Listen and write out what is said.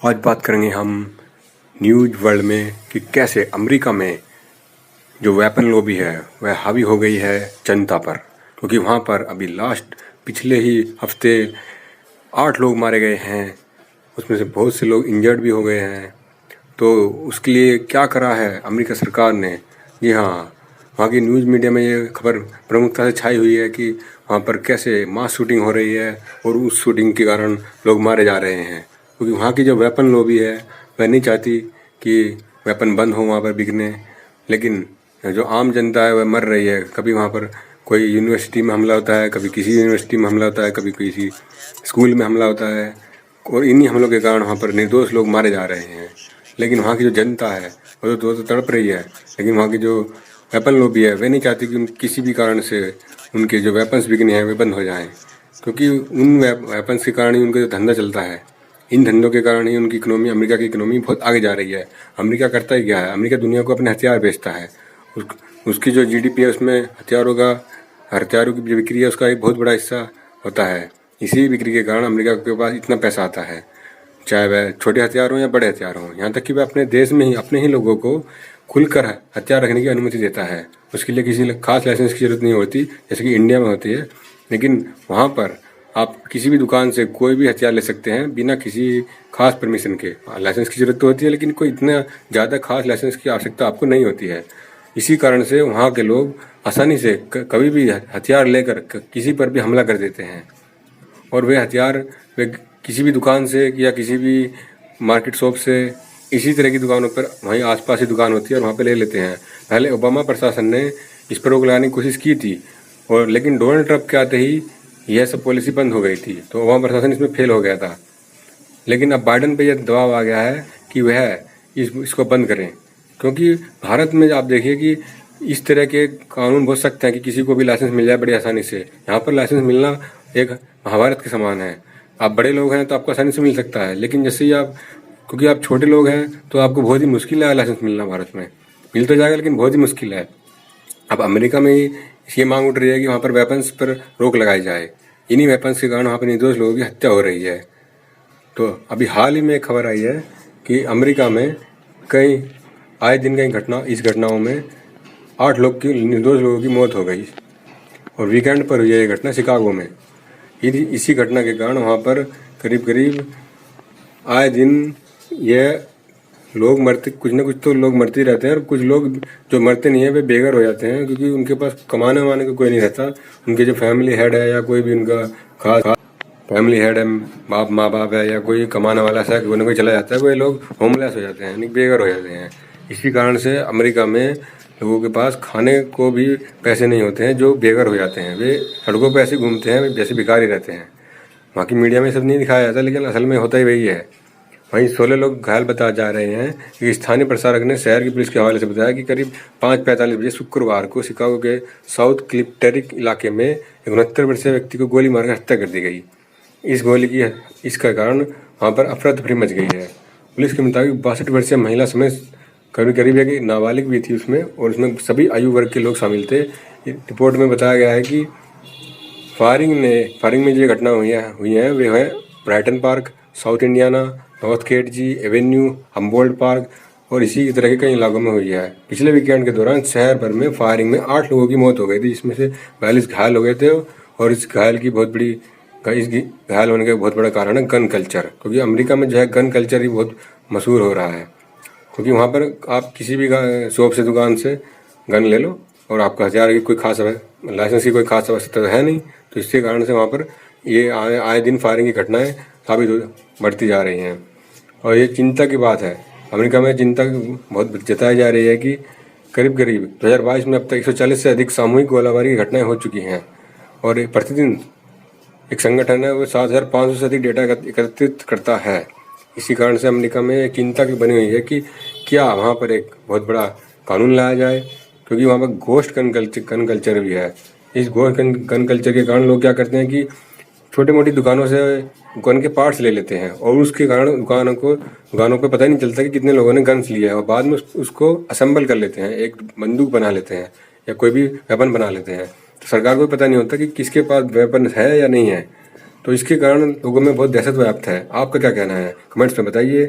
आज बात करेंगे हम न्यूज़ वर्ल्ड में कि कैसे अमेरिका में जो वेपन लॉबी है वह हावी हो गई है जनता पर, क्योंकि वहाँ पर अभी पिछले ही हफ्ते 8 लोग मारे गए हैं, उसमें से बहुत से लोग इंजर्ड भी हो गए हैं। तो उसके लिए क्या करा है अमेरिका सरकार ने? जी हाँ, वहाँ की न्यूज़ मीडिया में ये खबर प्रमुखता से छाई हुई है कि वहाँ पर कैसे मास शूटिंग हो रही है और उस शूटिंग के कारण लोग मारे जा रहे हैं, क्योंकि वहाँ की जो वेपन लॉबी है वह नहीं चाहती कि वेपन बंद हो वहाँ पर बिकने। लेकिन जो आम जनता है वह मर रही है। कभी वहाँ पर कोई यूनिवर्सिटी में हमला होता है, कभी किसी यूनिवर्सिटी में हमला होता है, कभी किसी स्कूल में हमला होता है, और इन्हीं हमलों के कारण वहाँ पर निर्दोष लोग मारे जा रहे हैं। लेकिन वहाँ की जो जनता है वो तो तड़प रही है, लेकिन वहाँ की जो वेपन लॉबी है वे नहीं चाहती कि किसी भी कारण से उनके जो वेपन्स बिकने हैं वे बंद हो जाएं, क्योंकि उन वेपन्स के कारण ही उनका जो धंधा चलता है, इन धंधों के कारण ही उनकी इकोनॉमी, अमेरिका की इकोनॉमी बहुत आगे जा रही है। अमेरिका करता ही क्या है, अमेरिका दुनिया को अपने हथियार बेचता है। उसकी जो जीडीपी है उसमें हथियारों की जो बिक्री है उसका एक बहुत बड़ा हिस्सा होता है। इसी बिक्री के कारण अमेरिका के पास इतना पैसा आता है, चाहे वह छोटे हथियार हों या बड़े हथियार हों। यहाँ तक कि वह अपने देश में ही अपने ही लोगों को खुलकर हथियार रखने की अनुमति देता है। उसके लिए किसी खास लाइसेंस की जरूरत नहीं होती जैसे कि इंडिया में होती है। लेकिन वहाँ पर आप किसी भी दुकान से कोई भी हथियार ले सकते हैं बिना किसी खास परमिशन के। लाइसेंस की जरूरत तो होती है, लेकिन कोई इतना ज़्यादा खास लाइसेंस की आवश्यकता आपको नहीं होती है। इसी कारण से वहाँ के लोग आसानी से कभी भी हथियार लेकर किसी पर भी हमला कर देते हैं, और वे किसी भी दुकान से या किसी भी मार्केट शॉप से, इसी तरह की दुकानों पर, वहीं आसपास ही दुकान होती है और वहाँ पे ले लेते हैं। पहले ओबामा प्रशासन ने इस पर रोक लगाने की कोशिश की थी, लेकिन डोनाल्ड ट्रंप के आते ही यह सब पॉलिसी बंद हो गई थी, तो ओबामा प्रशासन इसमें फेल हो गया था। लेकिन अब बाइडन पे यह दबाव आ गया है कि वह इसको बंद करें, क्योंकि भारत में आप देखिए कि इस तरह के कानून बहुत सख्त हैं कि किसी को भी लाइसेंस मिल जाए बड़ी आसानी से। यहाँ पर लाइसेंस मिलना एक महाभारत के समान है। आप बड़े लोग हैं तो आपको आसानी से मिल सकता है, लेकिन जैसे ही क्योंकि आप छोटे लोग हैं तो आपको बहुत ही मुश्किल है लाइसेंस मिलना। भारत में मिल तो जाएगा लेकिन बहुत ही मुश्किल है। अब अमेरिका में ये मांग उठ रही है कि वहाँ पर वेपन्स पर रोक लगाई जाए। इन्हीं वेपन्स के कारण वहाँ पर निर्दोष लोगों की हत्या हो रही है। तो अभी हाल ही में एक खबर आई है कि अमेरिका में आए दिन इस घटनाओं में 8 निर्दोष लोगों की मौत हो गई, और वीकेंड पर हुई है ये घटना शिकागो में। इसी घटना के कारण वहाँ पर करीब आए दिन ये लोग कुछ ना कुछ तो लोग मरते ही रहते हैं, और कुछ लोग जो मरते नहीं है वे बेघर हो जाते हैं, क्योंकि उनके पास कमाने वाने का कोई नहीं रहता। उनके जो फैमिली हेड है या कोई भी उनका खास फैमिली हेड है, माँ बाप है या कोई कमाने वाला ऐसा कोई ना कोई चला जाता है, वे लोग होमलेस हो जाते हैं, यानी बेघर हो जाते हैं। इसी कारण से अमेरिका में लोगों के पास खाने को भी पैसे नहीं होते हैं, जो बेघर हो जाते हैं। वे सड़कों पर ऐसे घूमते हैं जैसे भिखारी रहते हैं। वहाँ की मीडिया में सब नहीं दिखाया जाता, लेकिन असल में होता ही वही है। वहीं 16 लोग घायल बताए जा रहे हैं कि स्थानीय प्रशासक ने शहर की पुलिस के हवाले से बताया कि करीब 5:45 बजे शुक्रवार को शिकागो के साउथ क्लिफ्टरिक इलाके में 69 वर्षीय व्यक्ति को गोली मारकर हत्या कर दी गई। इसका कारण वहाँ पर अफरा तफरी मच गई है। पुलिस के मुताबिक 62 वर्षीय महिला समेत करीब एक नाबालिग भी थी उसमें, और उसमें सभी आयु वर्ग के लोग शामिल थे। रिपोर्ट में बताया गया है कि फायरिंग में जो घटना हुई है वे है Brighton Park, South Indiana, North Kedzie Avenue, Humboldt Park और इसी तरह के कई इलाकों में हुई है। पिछले वीकेंड के दौरान शहर भर में फायरिंग में 8 लोगों की मौत हो गई थी, जिसमें से 42 घायल हो गए थे। और इस घायल होने का बहुत बड़ा कारण है गन कल्चर, क्योंकि अमेरिका में जो है गन कल्चर ही बहुत मशहूर हो रहा है। क्योंकि वहाँ पर आप किसी भी शॉप से, दुकान से गन ले लो, और आपका हथियार की कोई खास लाइसेंस की कोई खास आवश्यकता है नहीं, तो इसके कारण से वहाँ पर ये आए दिन फायरिंग की घटनाएं बढ़ती जा रही हैं। और ये चिंता की बात है। अमेरिका में चिंता बहुत जताई जा रही है कि करीब 2022 में अब तक 140 से अधिक सामूहिक गोलाबारी की घटनाएं हो चुकी हैं, और प्रतिदिन एक संगठन है वो 7,500 से अधिक डेटा एकत्रित करता है। इसी कारण से अमेरिका में चिंता की बनी हुई है कि क्या वहाँ पर एक बहुत बड़ा कानून लाया जाए, क्योंकि वहाँ पर घोस्ट गन कल्चर भी है। इस घोस्ट गन कल्चर के कारण लोग क्या करते हैं कि छोटी मोटी दुकानों से गन के पार्ट्स ले लेते हैं, और उसके कारण दुकानों पे पता ही नहीं चलता कि कितने लोगों ने गन्स लिया है, और बाद में उसको असेंबल कर लेते हैं, एक बंदूक बना लेते हैं या कोई भी वेपन बना लेते हैं। तो सरकार को पता नहीं होता कि किसके पास वेपन है या नहीं है। तो इसके कारण लोगों में बहुत दहशत व्याप्त है। आपका क्या कहना है, कमेंट्स में बताइए।